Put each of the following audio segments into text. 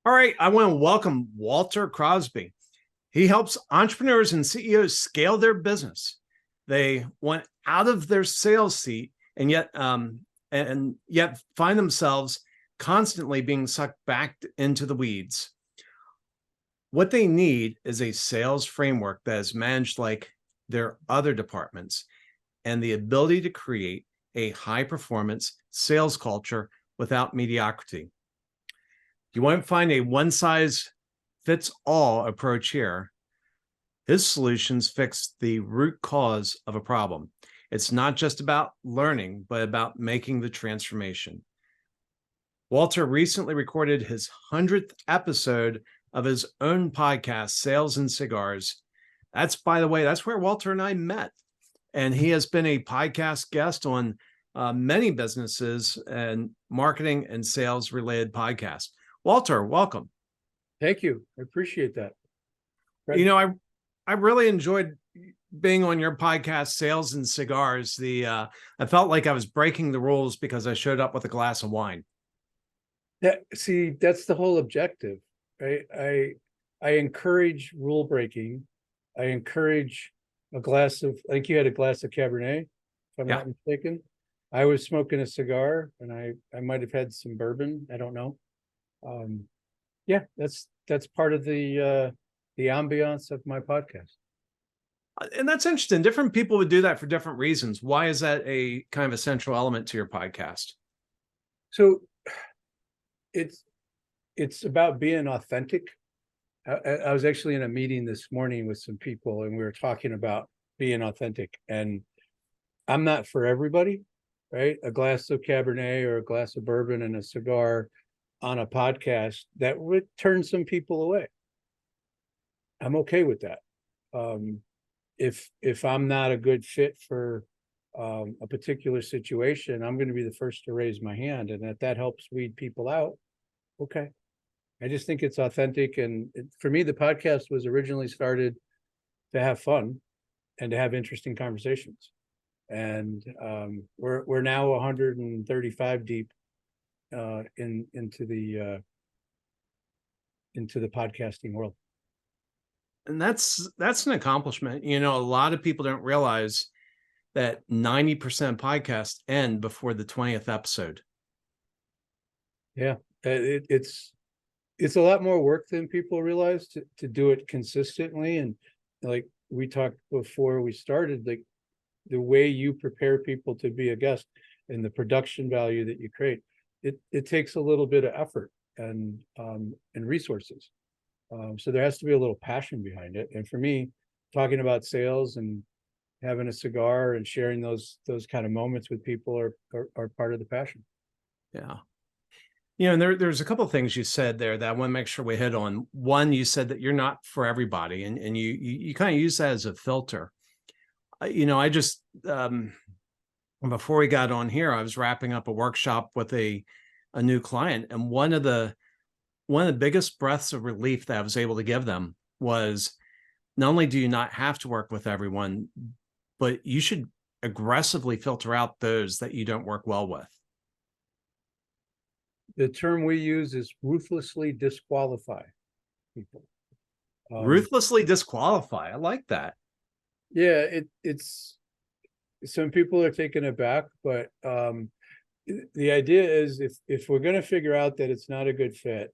All right, I want to welcome Walter Crosby. He helps entrepreneurs and CEOs scale their business. They want out of their sales seat and yet find themselves constantly being sucked back into the weeds. What they need is a sales framework that is managed like their other departments and the ability to create a high performance sales culture without mediocrity. You won't find a one size fits all approach here. His solutions fix the root cause of a problem. It's not just about learning, but about making the transformation. Walter recently recorded his 100th episode of his own podcast, Sales and Cigars. By the way, that's where Walter and I met. And he has been a podcast guest on many businesses and marketing and sales related podcasts. Walter, welcome. Thank you. I appreciate that. You know, I really enjoyed being on your podcast, Sales and Cigars. I felt like I was breaking the rules because I showed up with a glass of wine. That's the whole objective, right? I encourage rule breaking. I encourage a glass of, I think you had a glass of Cabernet, if I'm not mistaken. I was smoking a cigar and I might have had some bourbon. I don't know. That's part of the ambiance of my podcast. And that's interesting. Different people would do that for different reasons. Why is that a kind of a central element to your podcast? So it's about being authentic. I was actually in a meeting this morning with some people and we were talking about being authentic, and I'm not for everybody, right? A glass of Cabernet or a glass of bourbon and a cigar on a podcast, that would turn some people away. I'm okay with that. If I'm not a good fit for a particular situation, I'm going to be the first to raise my hand, and if that helps weed people out, okay. I just think it's authentic, and for me, the podcast was originally started to have fun and to have interesting conversations. And we're now 135 deep into the podcasting world. And that's an accomplishment. You know, a lot of people don't realize that 90% podcasts end before the 20th episode. Yeah, it's a lot more work than people realize to do it consistently. And like we talked before we started, like the way you prepare people to be a guest and the production value that you create, it takes a little bit of effort and resources. So there has to be a little passion behind it. And for me, talking about sales and having a cigar and sharing those kind of moments with people are part of the passion. Yeah. You know, and there's a couple of things you said there that I want to make sure we hit on. One, you said that you're not for everybody, and you kind of use that as a filter. You know, I just before we got on here, I was wrapping up a workshop with a new client, and one of the biggest breaths of relief that I was able to give them was, not only do you not have to work with everyone, but you should aggressively filter out those that you don't work well with. The term we use is ruthlessly disqualify people. Ruthlessly disqualify. I like that. Yeah, it's some people are taken aback, but the idea is if we're going to figure out that it's not a good fit,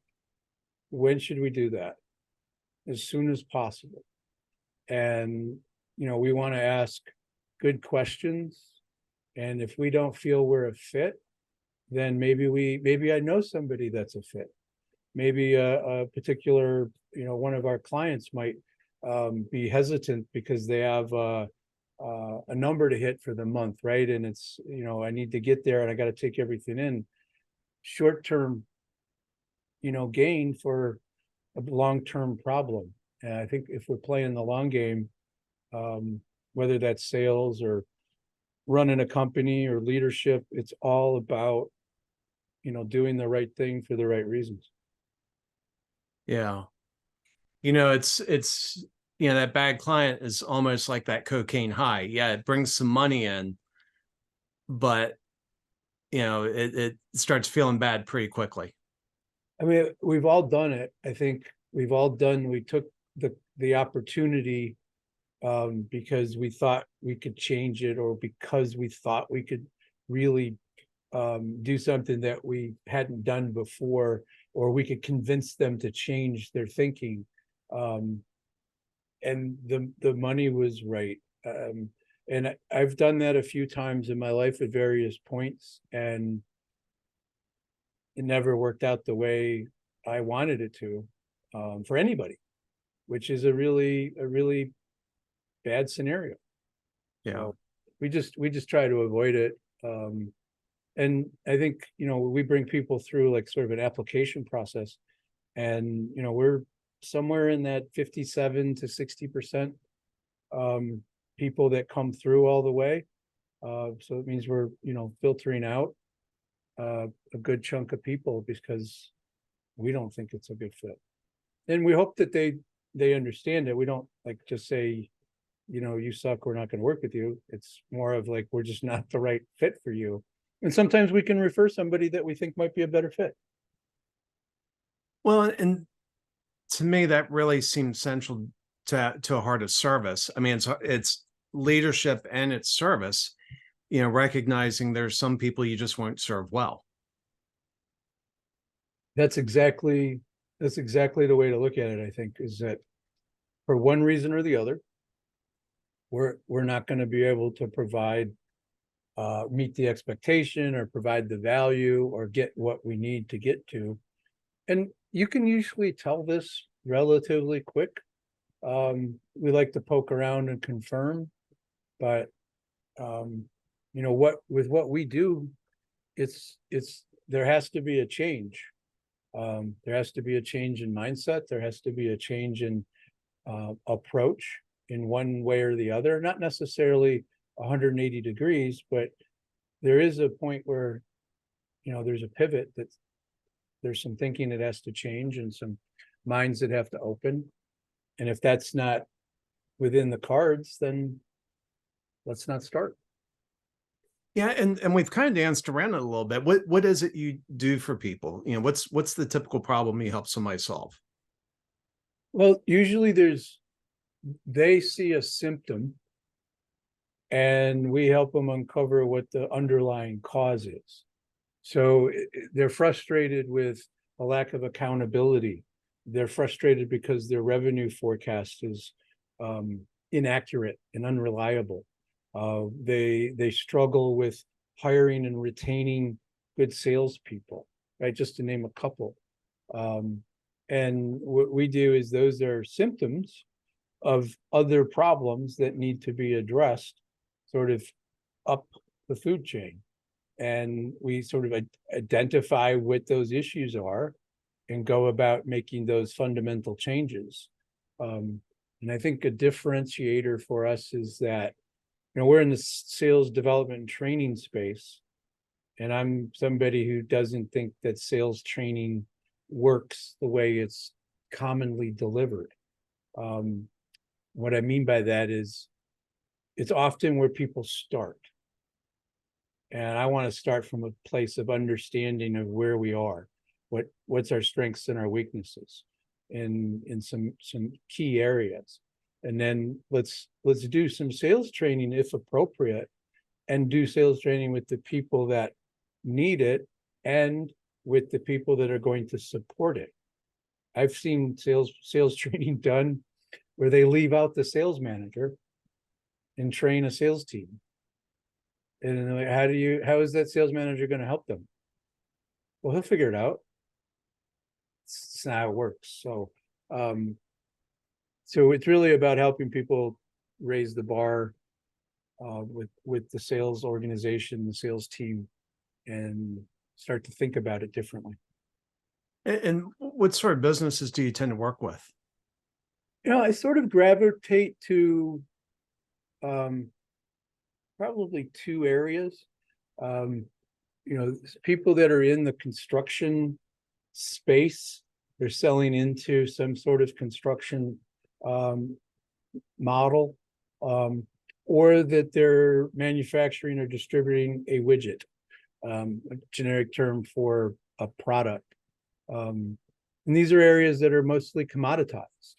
when should we do that? As soon as possible. And we want to ask good questions, and if we don't feel we're a fit, then maybe I know somebody that's a fit. Maybe a particular, one of our clients might be hesitant because they have a number to hit for the month, right? And it's, I need to get there and I got to take everything in. Short-term, gain for a long-term problem. And I think if we're playing the long game, whether that's sales or running a company or leadership, it's all about doing the right thing for the right reasons. Yeah. It's that bad client is almost like that cocaine high. Yeah, it brings some money in, but it starts feeling bad pretty quickly. I mean, we've all done it. I think we took the opportunity because we thought we could change it, or because we thought we could really do something that we hadn't done before, or we could convince them to change their thinking. And the money was right. And I've done that a few times in my life at various points, and it never worked out the way I wanted it to, for anybody, which is a really bad scenario. Yeah. So we just try to avoid it. And I think, we bring people through like sort of an application process, and, we're somewhere in that 57 to 60% people that come through all the way. So it means we're, filtering out a good chunk of people because we don't think it's a good fit. And we hope that they understand it. We don't like just say, you suck, we're not going to work with you. It's more of like, we're just not the right fit for you. And sometimes we can refer somebody that we think might be a better fit. Well, and to me, that really seems central to a heart of service. I mean, it's leadership and it's service, recognizing there's some people you just won't serve well. That's exactly the way to look at it, I think, is that for one reason or the other, we're not going to be able to provide meet the expectation or provide the value or get what we need to get to. And you can usually tell this relatively quick. We like to poke around and confirm, but what we do, it's there has to be a change. There has to be a change in mindset. There has to be a change in approach in one way or the other, not necessarily 180 degrees, but there is a point where, there's a pivot, that there's some thinking that has to change and some minds that have to open. And if that's not within the cards, then let's not start. Yeah, and we've kind of danced around it a little bit. What is it you do for people? What's the typical problem you help somebody solve? Well, usually they see a symptom and we help them uncover what the underlying cause is. So they're frustrated with a lack of accountability. They're frustrated because their revenue forecast is inaccurate and unreliable. They struggle with hiring and retaining good salespeople, right? Just to name a couple. And what we do is those are symptoms of other problems that need to be addressed sort of up the food chain. And we sort of identify what those issues are and go about making those fundamental changes. And I think a differentiator for us is that, we're in the sales development and training space, and I'm somebody who doesn't think that sales training works the way it's commonly delivered. What I mean by that is it's often where people start. And I want to start from a place of understanding of where we are, what's our strengths and our weaknesses in some key areas. And then let's do some sales training if appropriate, and do sales training with the people that need it and with the people that are going to support it. I've seen sales training done where they leave out the sales manager and train a sales team. And like, how is that sales manager going to help them? Well, he'll figure it out. It's not how it works. So it's really about helping people raise the bar with the sales organization, the sales team, and start to think about it differently. And what sort of businesses do you tend to work with? I sort of gravitate to probably two areas. People that are in the construction space, they're selling into some sort of construction model, or that they're manufacturing or distributing a widget, a generic term for a product. And these are areas that are mostly commoditized.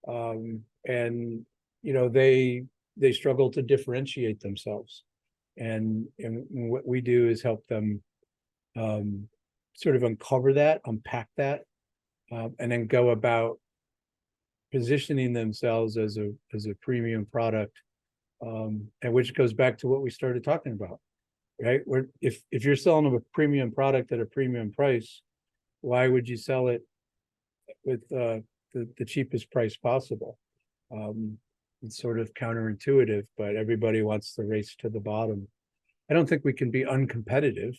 And they struggle to differentiate themselves. And what we do is help them sort of uncover that, unpack that, and then go about positioning themselves as a premium product, and which goes back to what we started talking about, right? Where if you're selling a premium product at a premium price, why would you sell it with the cheapest price possible? It's sort of counterintuitive, but everybody wants the race to the bottom. I don't think we can be uncompetitive,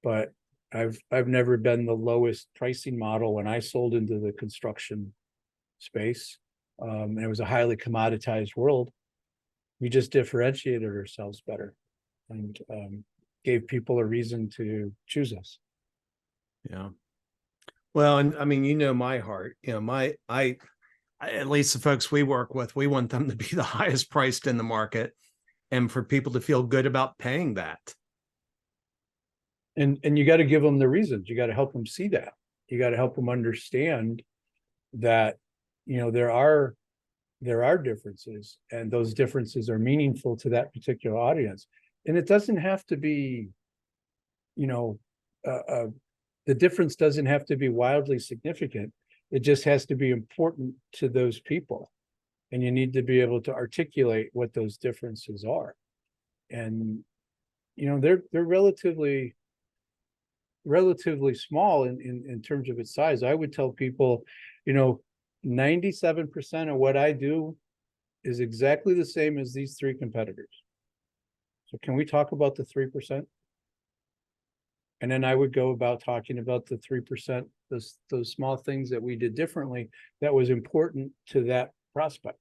but I've never been the lowest pricing model when I sold into the construction space. And it was a highly commoditized world. We just differentiated ourselves better and gave people a reason to choose us. Yeah. Well, and I mean, my heart, at least the folks we work with, we want them to be the highest priced in the market and for people to feel good about paying that. And you got to give them the reasons. You got to help them see that. You got to help them understand that, there are differences, and those differences are meaningful to that particular audience. And it doesn't have to be, the difference doesn't have to be wildly significant. It just has to be important to those people. And you need to be able to articulate what those differences are. And, they're relatively small in terms of its size. I would tell people, 97% of what I do is exactly the same as these three competitors. So can we talk about the 3%? And then I would go about talking about the 3%, those small things that we did differently that was important to that prospect,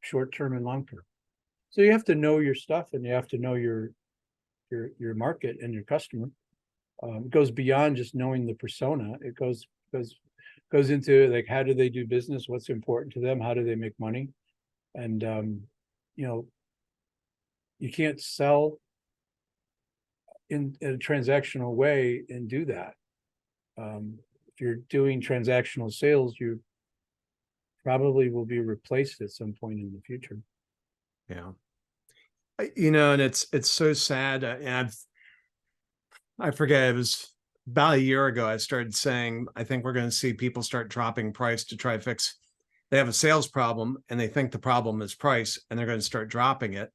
short-term and long-term. So you have to know your stuff, and you have to know your market and your customer. It goes beyond just knowing the persona. It goes into, like, how do they do business? What's important to them? How do they make money? And you can't sell in a transactional way and do that. If you're doing transactional sales, you probably will be replaced at some point in the future. Yeah. And it's so sad. And I forget, it was about a year ago, I started saying, I think we're going to see people start dropping price to try to fix. They have a sales problem and they think the problem is price, and they're going to start dropping it.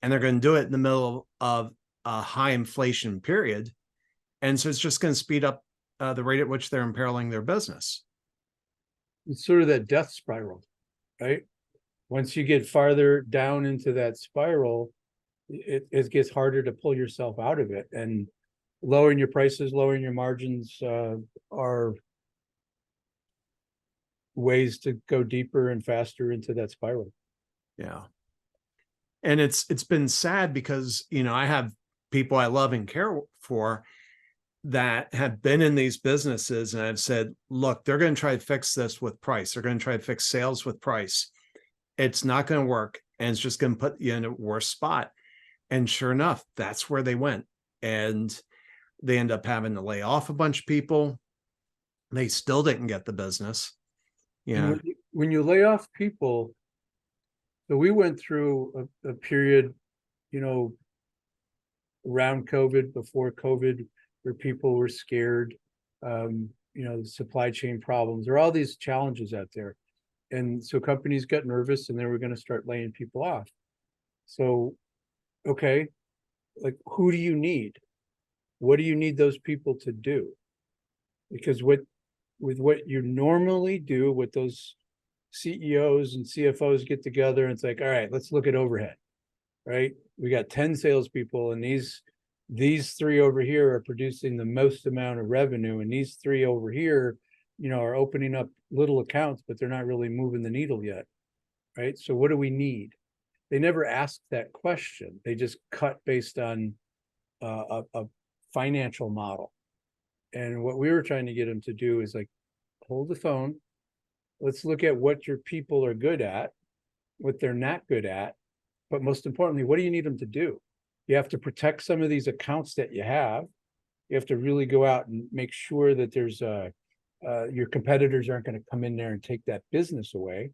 And they're going to do it in the middle of a high inflation period. And so it's just going to speed up the rate at which they're imperiling their business. It's sort of that death spiral, right? Once you get farther down into that spiral, it gets harder to pull yourself out of it. And lowering your prices, lowering your margins are ways to go deeper and faster into that spiral. Yeah. And it's been sad because, I have people I love and care for that have been in these businesses, and I've said, look, they're going to try to fix this with price. They're going to try to fix sales with price. It's not going to work. And it's just going to put you in a worse spot. And sure enough, that's where they went. And they end up having to lay off a bunch of people. They still didn't get the business. Yeah. When you lay off people, so we went through a period, around COVID, before COVID, where people were scared, the supply chain problems. There are all these challenges out there. And so companies got nervous and they were going to start laying people off. So, okay, like, who do you need? What do you need those people to do? Because with what you normally do, with those CEOs and CFOs get together and it's like, all right, let's look at overhead, right? We got 10 salespeople, and these three over here are producing the most amount of revenue, and these three over here, are opening up little accounts, but they're not really moving the needle yet, right? So what do we need? They never asked that question. They just cut based on a financial model. And what we were trying to get them to do is, like, hold the phone. Let's look at what your people are good at, what they're not good at, but most importantly, what do you need them to do? You have to protect some of these accounts that you have, You have to really go out and make sure that there's your competitors aren't going to come in there and take that business away.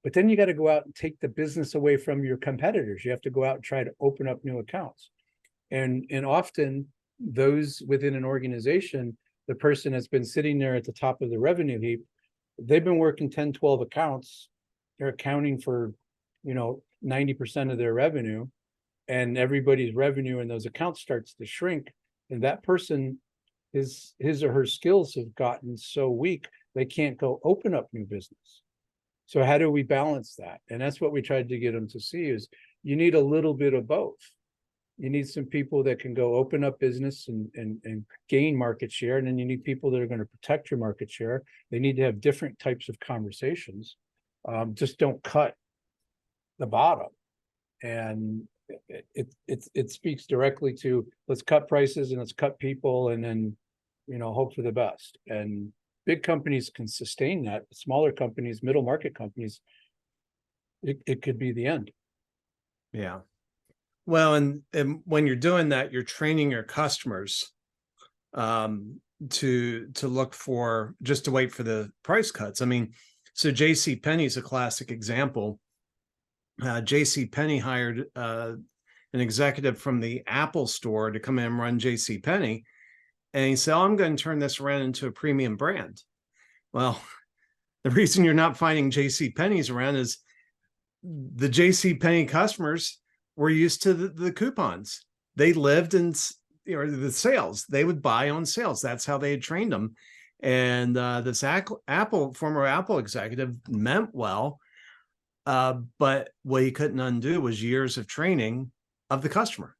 But then you got to go out and take the business away from your competitors. You have to go out and try to open up new accounts. And often those within an organization, the person that's been sitting there at the top of the revenue heap, they've been working 10, 12 accounts. They're accounting for, 90% of their revenue, and everybody's revenue in those accounts starts to shrink. And that person, his or her skills have gotten so weak, they can't go open up new business. So how do we balance that? And that's what we tried to get them to see, is you need a little bit of both. You need some people that can go open up business and gain market share. And then you need people that are going to protect your market share. They need to have different types of conversations. Just don't cut the bottom. And it speaks directly to, let's cut prices and let's cut people, and then, hope for the best. And big companies can sustain that. Smaller companies, middle market companies, it could be the end. Yeah. Well, and when you're doing that, you're training your customers to look for, just to wait for the price cuts. I mean, so J.C. Penney's a classic example. J.C. Penney hired an executive from the Apple store to come in and run J.C. Penney. And he said, I'm going to turn this around into a premium brand. Well, the reason you're not finding J.C. Penney's around is the J.C. Penney customers were used to the coupons. They lived in, the sales. They would buy on sales. That's how they had trained them. And this former Apple executive meant well, but what he couldn't undo was years of training of the customer.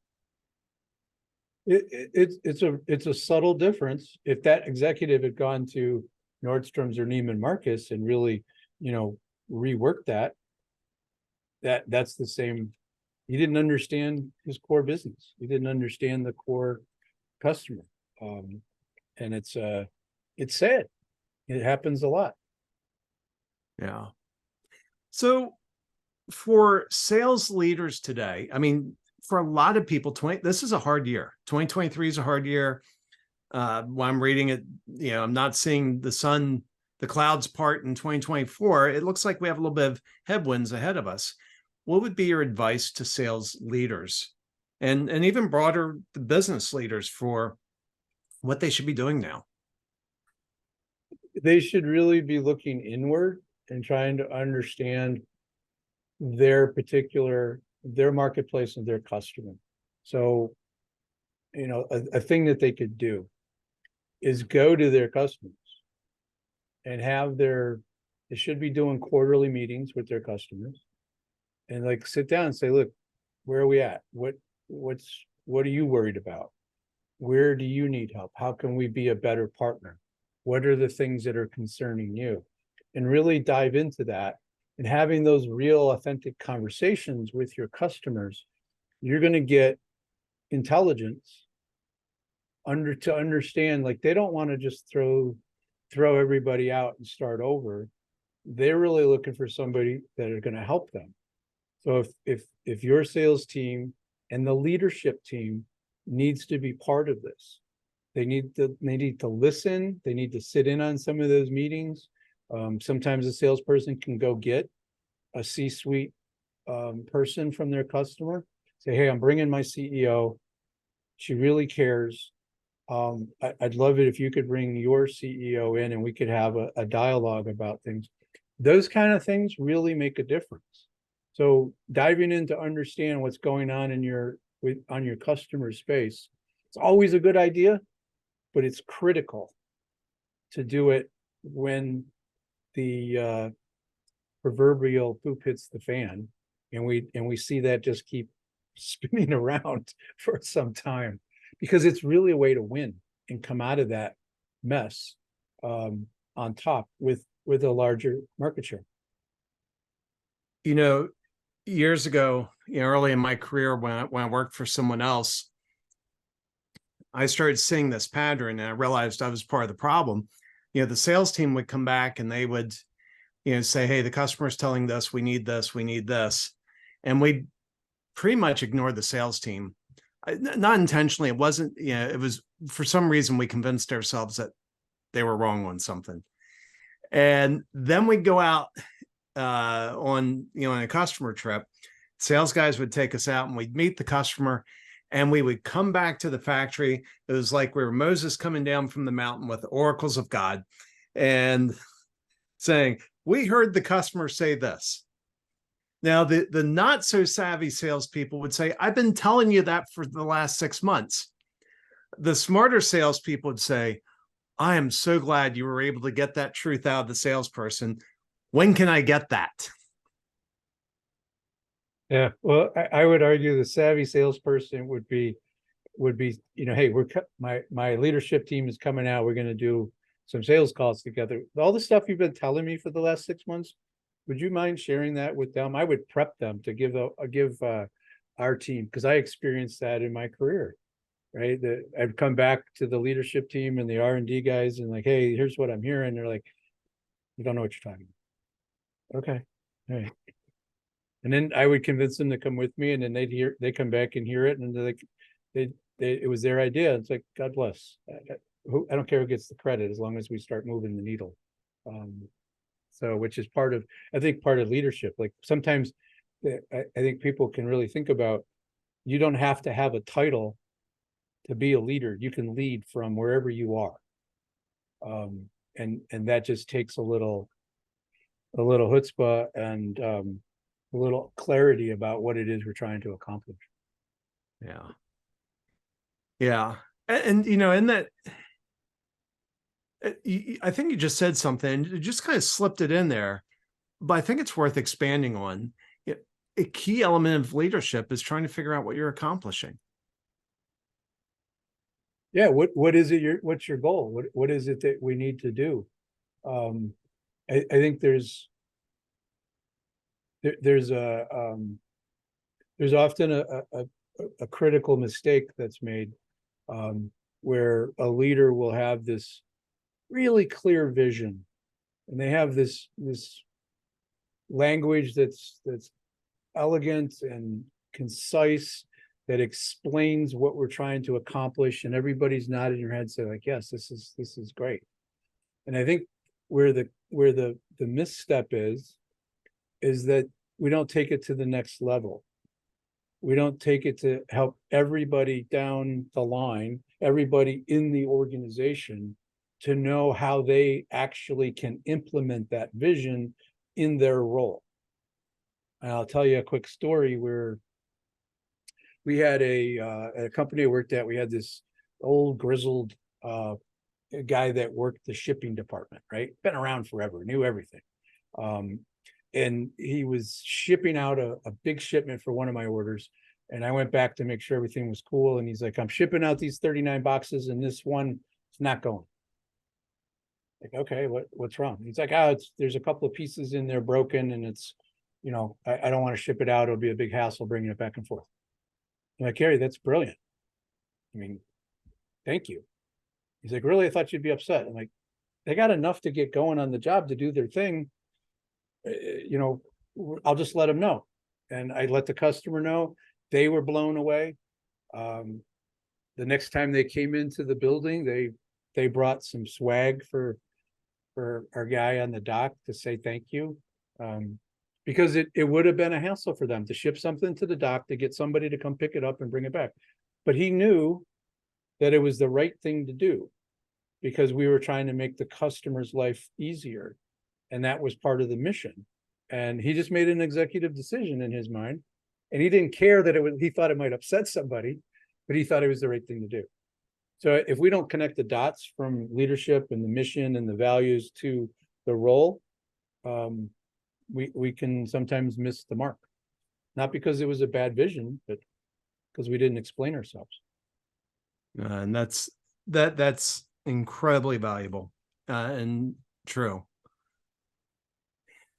It's a subtle difference. If that executive had gone to Nordstrom's or Neiman Marcus and really, reworked that's the same. He didn't understand his core business. He didn't understand the core customer. And it's sad. It happens a lot. Yeah. So for sales leaders today, I mean, for a lot of people, this is a hard year. 2023 is a hard year. When I'm reading it, I'm not seeing the clouds part in 2024. It looks like we have a little bit of headwinds ahead of us. What would be your advice to sales leaders and even broader the business leaders for what they should be doing now? They should really be looking inward and trying to understand their marketplace and their customer. So, a thing that they could do is go to their customers and they should be doing quarterly meetings with their customers and sit down and say, look, where are we at? What are you worried about? Where do you need help? How can we be a better partner? What are the things that are concerning you? And really dive into that. And having those real authentic conversations with your customers, you're going to get intelligence to understand, they don't want to just throw everybody out and start over. They're really looking for somebody that are going to help them. So if your sales team and the leadership team needs to be part of this, they need to listen. They need to sit in on some of those meetings. Sometimes a salesperson can go get a C-suite person from their customer, say, hey, I'm bringing my CEO. She really cares. I'd love it if you could bring your CEO in and we could have a dialogue about things. Those kind of things really make a difference. So diving in to understand what's going on on your customer space, it's always a good idea, but it's critical to do it when the proverbial poop hits the fan, and we see that just keep spinning around for some time, because it's really a way to win and come out of that mess on top with a larger market share. Years ago, early in my career, when I worked for someone else, I started seeing this pattern, and I realized I was part of the problem. The sales team would come back and they would, say, hey, the customer's telling this, we need this, we need this. And we pretty much ignored the sales team. Not intentionally. It wasn't, it was for some reason we convinced ourselves that they were wrong on something. And then we'd go out on, on a customer trip. Sales guys would take us out and we'd meet the customer, and we would come back to the factory. It was like we were Moses coming down from the mountain with the oracles of God and saying, we heard the customer say this. Now, the not so savvy salespeople would say, I've been telling you that for the last 6 months. The smarter salespeople would say, I am so glad you were able to get that truth out of the salesperson. When can I get that? Yeah, well, I would argue the savvy salesperson would be, hey, my leadership team is coming out. We're going to do some sales calls together. All the stuff you've been telling me for the last 6 months, would you mind sharing that with them? I would prep them to give our team, because I experienced that in my career, right? That I'd come back to the leadership team and the R&D guys and like, hey, here's what I'm hearing. They're like, you don't know what you're talking about. Okay, all right. And then I would convince them to come with me, and then they come back and hear it, and they're like, it was their idea. It's like, God bless. I don't care who gets the credit as long as we start moving the needle. So, which is part of leadership. Like sometimes I think people can really think about, you don't have to have a title to be a leader. You can lead from wherever you are. And that just takes a little chutzpah and a little clarity about what it is we're trying to accomplish. Yeah. Yeah. And in that, I think you just said something, you just kind of slipped it in there, but I think it's worth expanding on. A key element of leadership is trying to figure out what you're accomplishing. Yeah. What is it? What's your goal? What is it that we need to do? I think there's often a critical mistake that's made, where a leader will have this really clear vision, and they have this language that's elegant and concise, that explains what we're trying to accomplish, and everybody's nodding their head, saying like, yes, this is great. And I think where the misstep is that we don't take it to the next level. We don't take it to help everybody down the line, everybody in the organization, to know how they actually can implement that vision in their role. And I'll tell you a quick story where we had a company I worked at. We had this old grizzled guy that worked the shipping department, right? Been around forever, knew everything. And he was shipping out a big shipment for one of my orders. And I went back to make sure everything was cool. And he's like, I'm shipping out these 39 boxes and this one is not going. Like, okay, what's wrong? He's like, there's a couple of pieces in there broken, and it's, I don't want to ship it out. It'll be a big hassle bringing it back and forth. I'm like, Gary, that's brilliant. I mean, thank you. He's like, really? I thought you'd be upset. I'm like, they got enough to get going on the job to do their thing. I'll just let them know. And I let the customer know. They were blown away. The next time they came into the building, they brought some swag for our guy on the dock to say thank you. Because it would have been a hassle for them to ship something to the dock, to get somebody to come pick it up and bring it back. But he knew that it was the right thing to do, because we were trying to make the customer's life easier. And that was part of the mission. And he just made an executive decision in his mind. And he didn't care that he thought it might upset somebody, but he thought it was the right thing to do. So if we don't connect the dots from leadership and the mission and the values to the role, we can sometimes miss the mark. Not because it was a bad vision, but because we didn't explain ourselves. And that's incredibly valuable and true.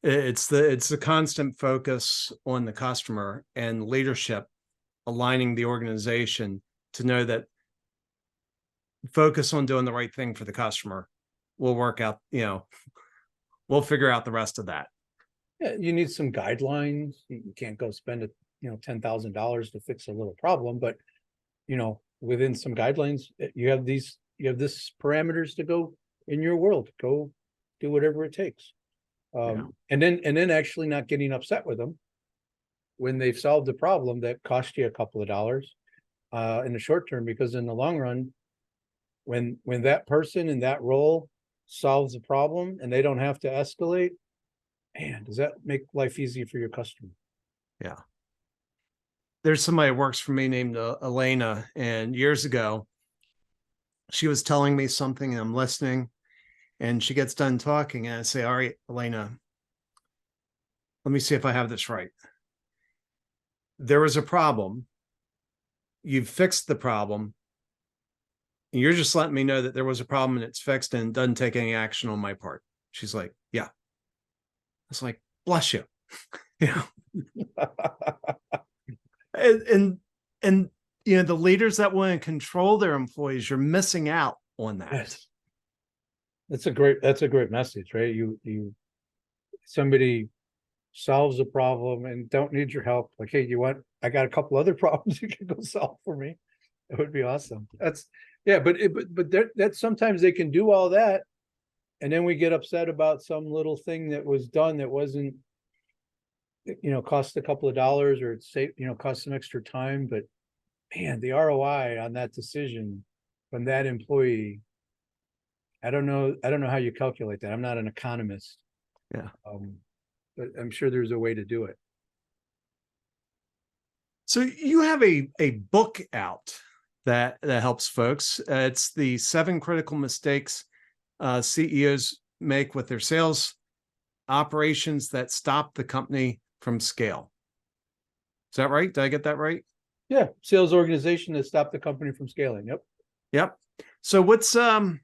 It's the constant focus on the customer and leadership aligning the organization to know that focus on doing the right thing for the customer will work out. We'll figure out the rest of that. Yeah, you need some guidelines. You can't go spend $10,000 to fix a little problem, but within some guidelines. You have this parameters to go in your world. Go do whatever it takes. Yeah. And then actually not getting upset with them when they've solved a problem that cost you a couple of dollars in the short term, because in the long run, when that person in that role solves a problem and they don't have to escalate, man, does that make life easier for your customer? Yeah. There's somebody that works for me named Elena, and years ago, she was telling me something and I'm listening, and she gets done talking and I say, all right, Elena, let me see if I have this right. There was a problem. You've fixed the problem. And you're just letting me know that there was a problem and it's fixed and it doesn't take any action on my part. She's like, yeah. It's like, bless you. You know, and you know, the leaders that want to control their employees, you're missing out on that. Yes. That's a great message, right? Somebody solves a problem and don't need your help. Like, hey, I got a couple other problems you can go solve for me. That would be awesome. Yeah, but that sometimes they can do all that, and then we get upset about some little thing that was done that wasn't, cost a couple of dollars, or it's safe, cost some extra time. But man, the ROI on that decision from that employee, I don't know how you calculate that. I'm not an economist. Yeah. But I'm sure there's a way to do it. So you have a book out that helps folks. It's the 7 critical mistakes CEOs make with their sales operations that stop the company from scale. Is that right? Did I get that right? Yeah, sales organization that stopped the company from scaling. Yep. So what's that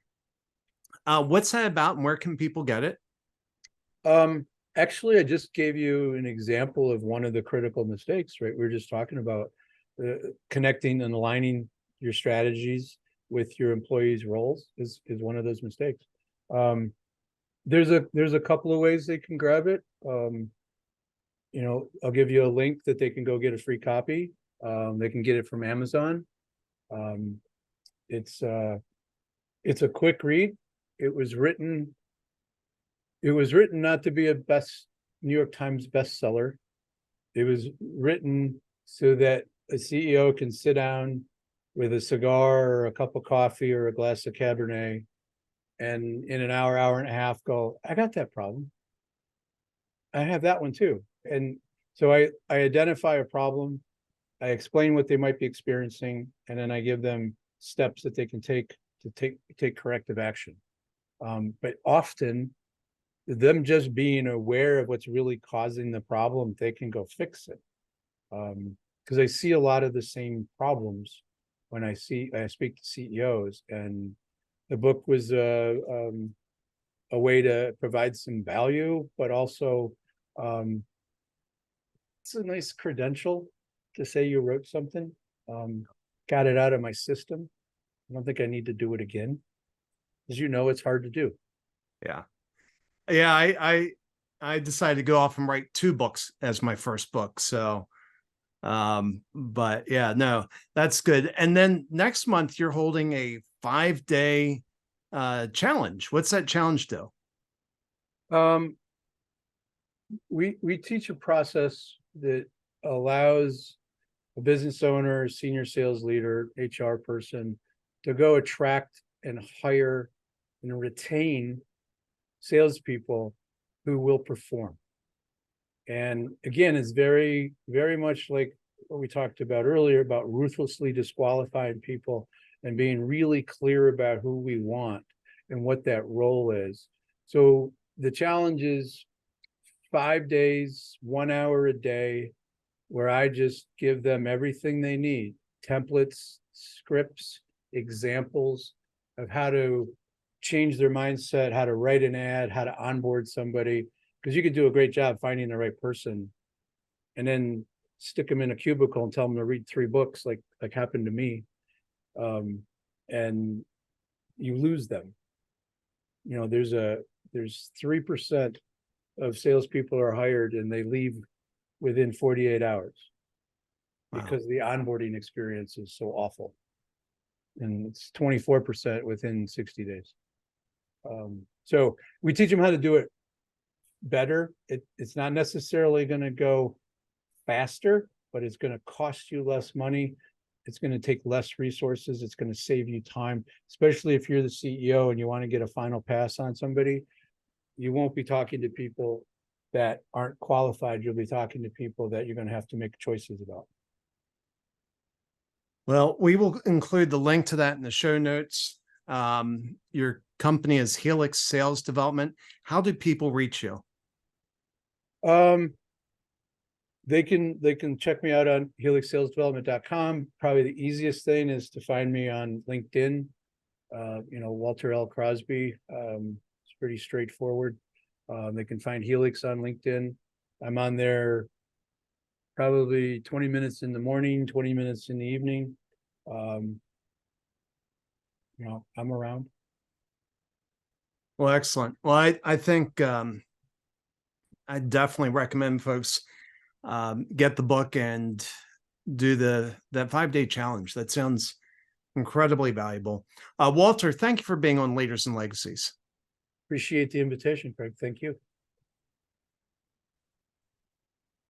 about, and where can people get it? Actually, I just gave you an example of one of the critical mistakes, right? We were just talking about connecting and aligning your strategies with your employees' roles is one of those mistakes. There's a couple of ways they can grab it. I'll give you a link that they can go get a free copy. They can get it from Amazon. It's a quick read. It was written not to be a New York Times bestseller. It was written so that a CEO can sit down with a cigar or a cup of coffee or a glass of Cabernet, and in an hour and a half go, I got that problem. I have that one too. And so I identify a problem, I explain what they might be experiencing, and then I give them steps that they can take to take corrective action. But often, them just being aware of what's really causing the problem, they can go fix it. Because I see a lot of the same problems when I speak to CEOs, and the book was a way to provide some value, but also it's a nice credential to say you wrote something. Got it out of my system. I don't think I need to do it again. As you know, it's hard to do. Yeah. Yeah, I decided to go off and write 2 books as my first book. So but yeah, no, that's good. And then next month you're holding a 5-day challenge. What's that challenge do? We teach a process that allows a business owner, senior sales leader, HR person to go attract and hire and retain salespeople who will perform. And again, it's very, very much like what we talked about earlier about ruthlessly disqualifying people and being really clear about who we want and what that role is. So the challenge is 5 days, 1 hour a day, where I just give them everything they need: templates, scripts, examples of how to change their mindset, how to write an ad, how to onboard somebody. Because you could do a great job finding the right person and then stick them in a cubicle and tell them to read 3 books, like happened to me. And you lose them. There's 3% of salespeople are hired and they leave within 48 hours because the onboarding experience is so awful. and it's 24% within 60 days. So we teach them how to do it better. It's not necessarily going to go faster, but it's going to cost you less money. It's going to take less resources. It's going to save you time, especially if you're the CEO and you want to get a final pass on somebody. You won't be talking to people that aren't qualified. You'll be talking to people that you're going to have to make choices about. Well, we will include the link to that in the show notes. Your company is Helix Sales Development. How do people reach you? They can check me out on helixsalesdevelopment.com. Probably the easiest thing is to find me on LinkedIn. Walter L. Crosby. It's pretty straightforward. They can find Helix on LinkedIn. I'm on there probably 20 minutes in the morning, 20 minutes in the evening. I'm around. Well, excellent. Well, I think I definitely recommend folks get the book and do that 5-day challenge. That sounds incredibly valuable. Walter, thank you for being on Leaders and Legacies. Appreciate the invitation, Craig. Thank you.